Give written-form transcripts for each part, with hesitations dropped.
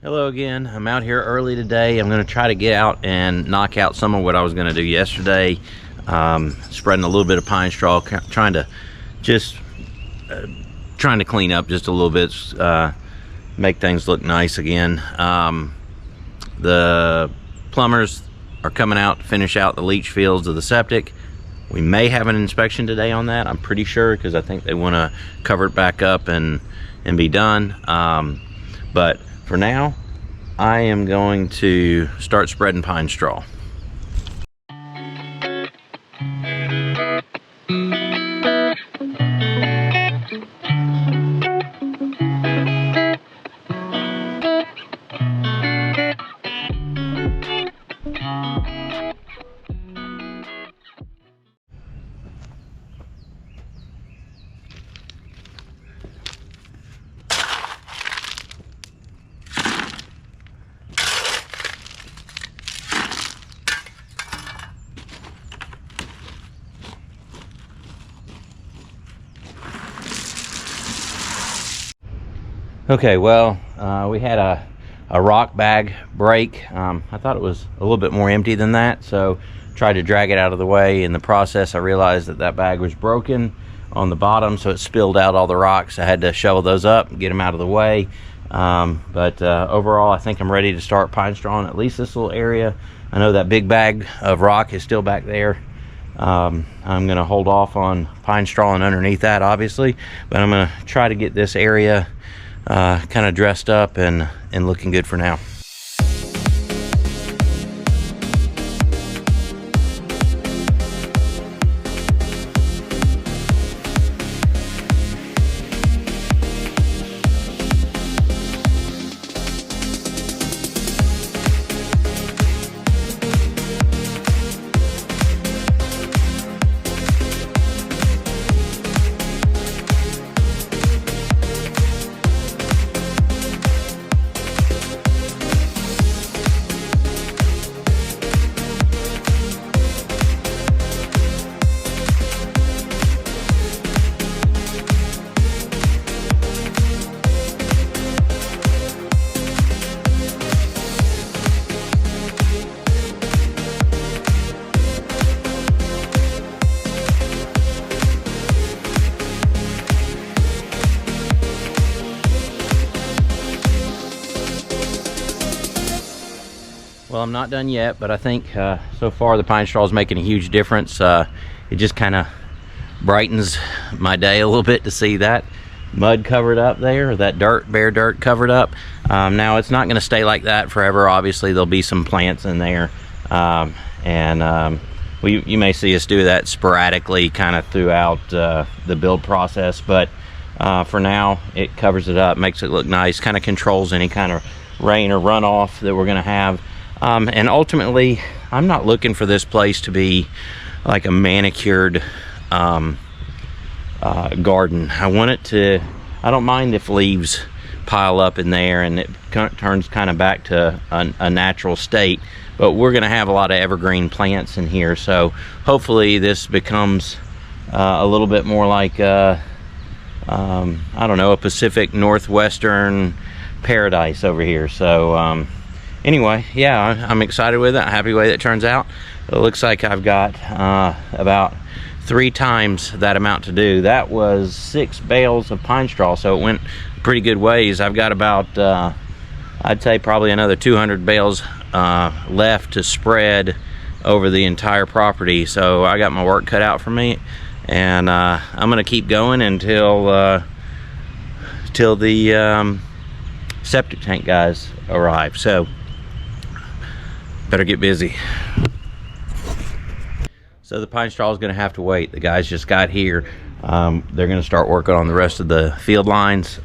Hello again. I'm out here early today. I'm going to try to get out and knock out some of what I was going to do yesterday. Spreading a little bit of pine straw, trying to clean up just a little bit, make things look nice again. The plumbers are coming out to finish out the leach fields of the septic. We may have an inspection today on that. I'm pretty sure, because I think they want to cover it back up and be done. But for now, I am going to start spreading pine straw. Okay, well, we had a rock bag break. I thought it was a little bit more empty than that, so tried to drag it out of the way. In the process, I realized that bag was broken on the bottom, so it spilled out all the rocks. I had to shovel those up and get them out of the way. But overall, I think I'm ready to start pine strawing at least this little area. I know that big bag of rock is still back there. I'm going to hold off on pine strawing underneath that, obviously, but I'm going to try to get this area kind of dressed up and looking good for now. Well, I'm not done yet, but I think so far the pine straw is making a huge difference. It just kind of brightens my day a little bit to see that mud covered up there, that bare dirt covered up. Now it's not going to stay like that forever. Obviously, there'll be some plants in there, you may see us do that sporadically kind of throughout the build process, but for now it covers it up, makes it look nice, kind of controls any kind of rain or runoff that we're going to have. And ultimately, I'm not looking for this place to be like a manicured garden. I want it to, I don't mind if leaves pile up in there and it turns kind of back to a natural state, but we're going to have a lot of evergreen plants in here, so hopefully this becomes a little bit more like I don't know, a Pacific Northwestern paradise over here. So anyway, yeah, I'm excited with it. I'm happy the way that turns out. It looks like I've got about 3 times that amount to do. That was 6 bales of pine straw, so it went pretty good ways. I've got about I'd say probably another 200 bales left to spread over the entire property, so I got my work cut out for me, and I'm gonna keep going until the septic tank guys arrive. So better get busy. So the pine straw is going to have to wait. The guys just got here. They're going to start working on the rest of the field lines.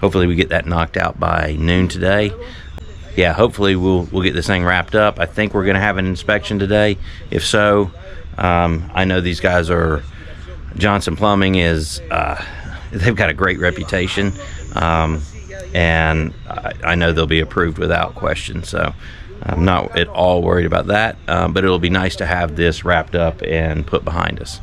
Hopefully we get that knocked out by noon today. Yeah, hopefully we'll get this thing wrapped up. I think we're going to have an inspection today. If so, I know these guys are, Johnson Plumbing is, they've got a great reputation, and I know they'll be approved without question. So I'm not at all worried about that, but it'll be nice to have this wrapped up and put behind us.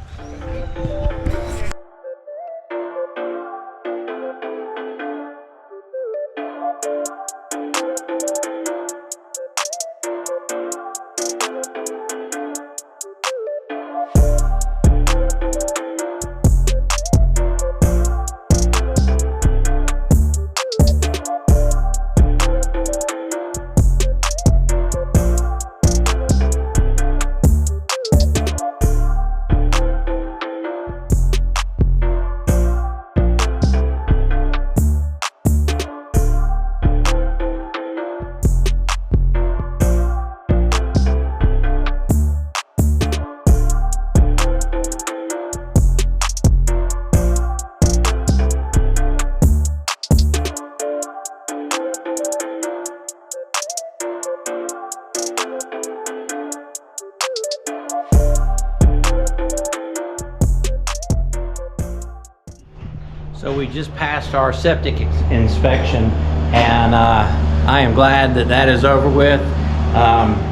So we just passed our septic inspection, and I am glad that that is over with.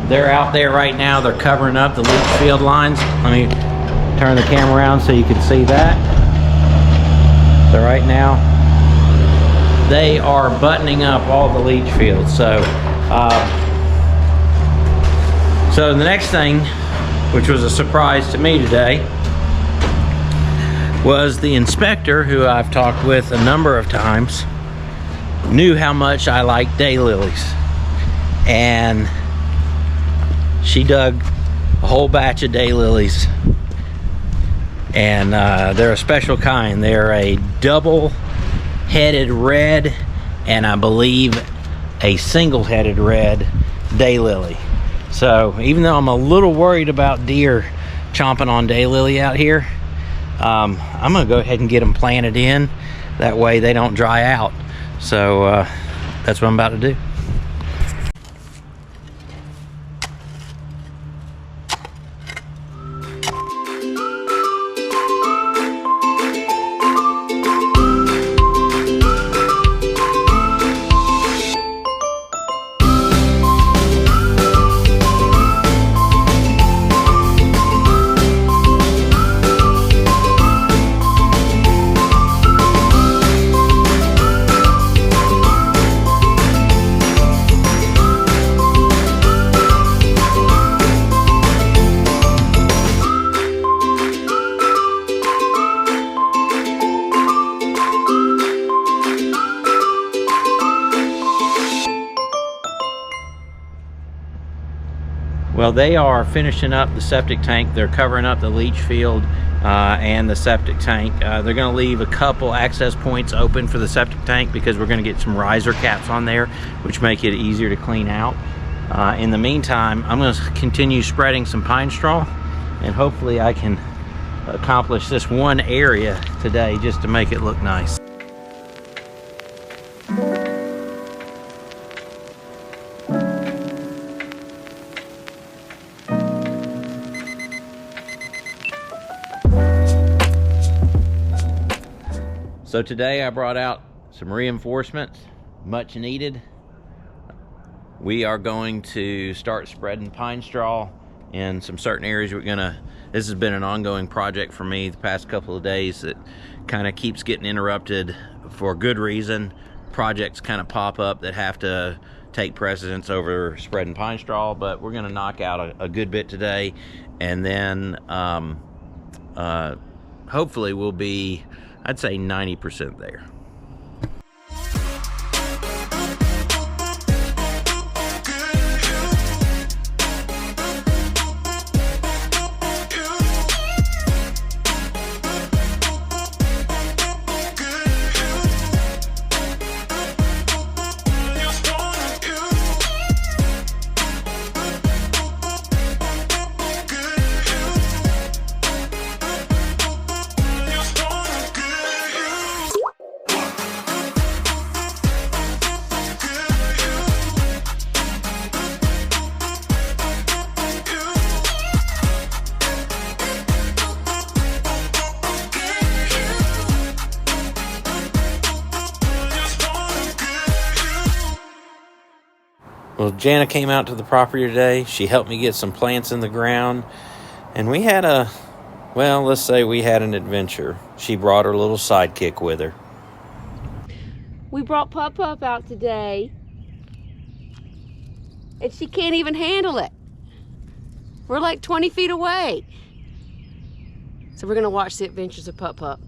They're out there right now. They're covering up the leach field lines. Let me turn the camera around so you can see that. So right now, they are buttoning up all the leach fields. So the next thing, which was a surprise to me today, was the inspector, who I've talked with a number of times, knew how much I like daylilies, and she dug a whole batch of daylilies, and they're a special kind. They're a double-headed red, and I believe a single-headed red daylily. So even though I'm a little worried about deer chomping on daylily out here, I'm gonna go ahead and get them planted in. That way they don't dry out. So that's what I'm about to do. Well, they are finishing up the septic tank. They're covering up the leach field and the septic tank. They're going to leave a couple access points open for the septic tank because we're going to get some riser caps on there, which make it easier to clean out. In the meantime, I'm going to continue spreading some pine straw, and hopefully I can accomplish this one area today just to make it look nice. So today I brought out some reinforcements, much needed. We are going to start spreading pine straw in some certain areas. This has been an ongoing project for me the past couple of days that kind of keeps getting interrupted for good reason. Projects kind of pop up that have to take precedence over spreading pine straw, but we're gonna knock out a good bit today, and then hopefully we'll be, I'd say, 90% there. Well, Jana came out to the property today. She helped me get some plants in the ground. And we had let's say we had an adventure. She brought her little sidekick with her. We brought Pup Pup out today, and she can't even handle it. We're like 20 feet away. So we're gonna watch the Adventures of Pup Pup.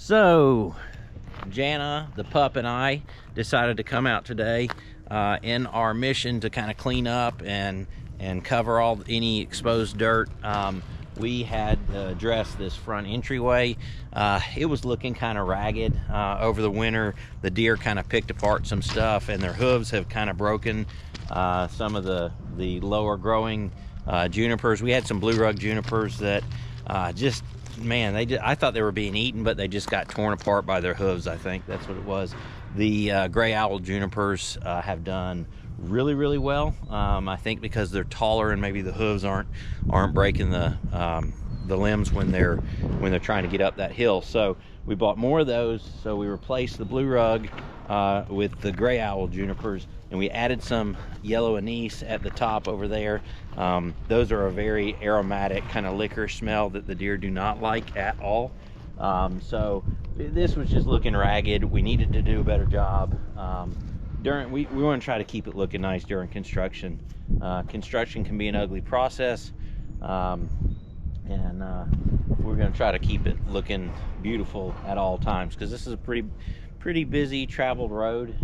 So, Jana, the pup, and I decided to come out today in our mission to kind of clean up and cover any exposed dirt. We had addressed this front entryway. It was looking kind of ragged over the winter. The deer kind of picked apart some stuff, and their hooves have kind of broken some of the lower growing junipers. We had some blue rug junipers that just, man, I thought they were being eaten, but they just got torn apart by their hooves. I think that's what it was. The gray owl junipers have done really, really well. I think because they're taller and maybe the hooves aren't breaking the limbs when they're trying to get up that hill. So we bought more of those. So we replaced the blue rug with the gray owl junipers, and we added some yellow anise at the top over there. Those are a very aromatic kind of licorice smell that the deer do not like at all. So this was just looking ragged. We needed to do a better job. We want to try to keep it looking nice during construction. Construction can be an ugly process, and we're going to try to keep it looking beautiful at all times, because this is a pretty busy traveled road,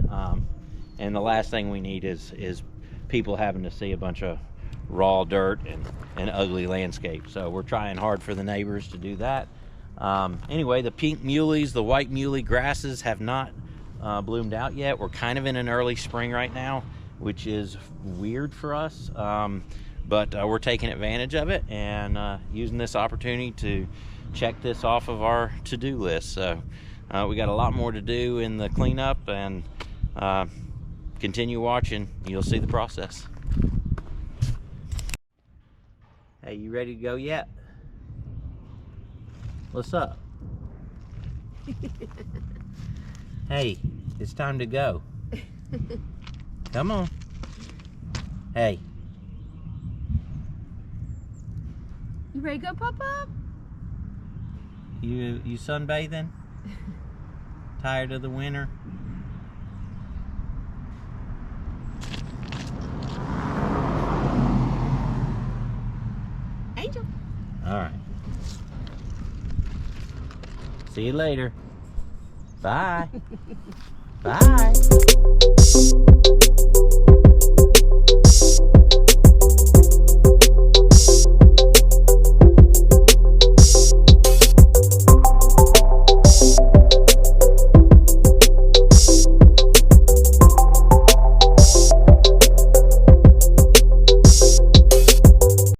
and the last thing we need is people having to see a bunch of raw dirt and ugly landscape. So we're trying hard for the neighbors to do that. Anyway, the pink muleys, the white muley grasses have not bloomed out yet. We're kind of in an early spring right now, which is weird for us, but we're taking advantage of it and using this opportunity to check this off of our to-do list. So we got a lot more to do in the cleanup, and continue watching. You'll see the process. Hey, you ready to go yet? What's up? Hey, it's time to go. Come on. Hey. You ready to go, Pup Pup? You sunbathing? Tired of the winter? Angel. All right. See you later. Bye. Bye.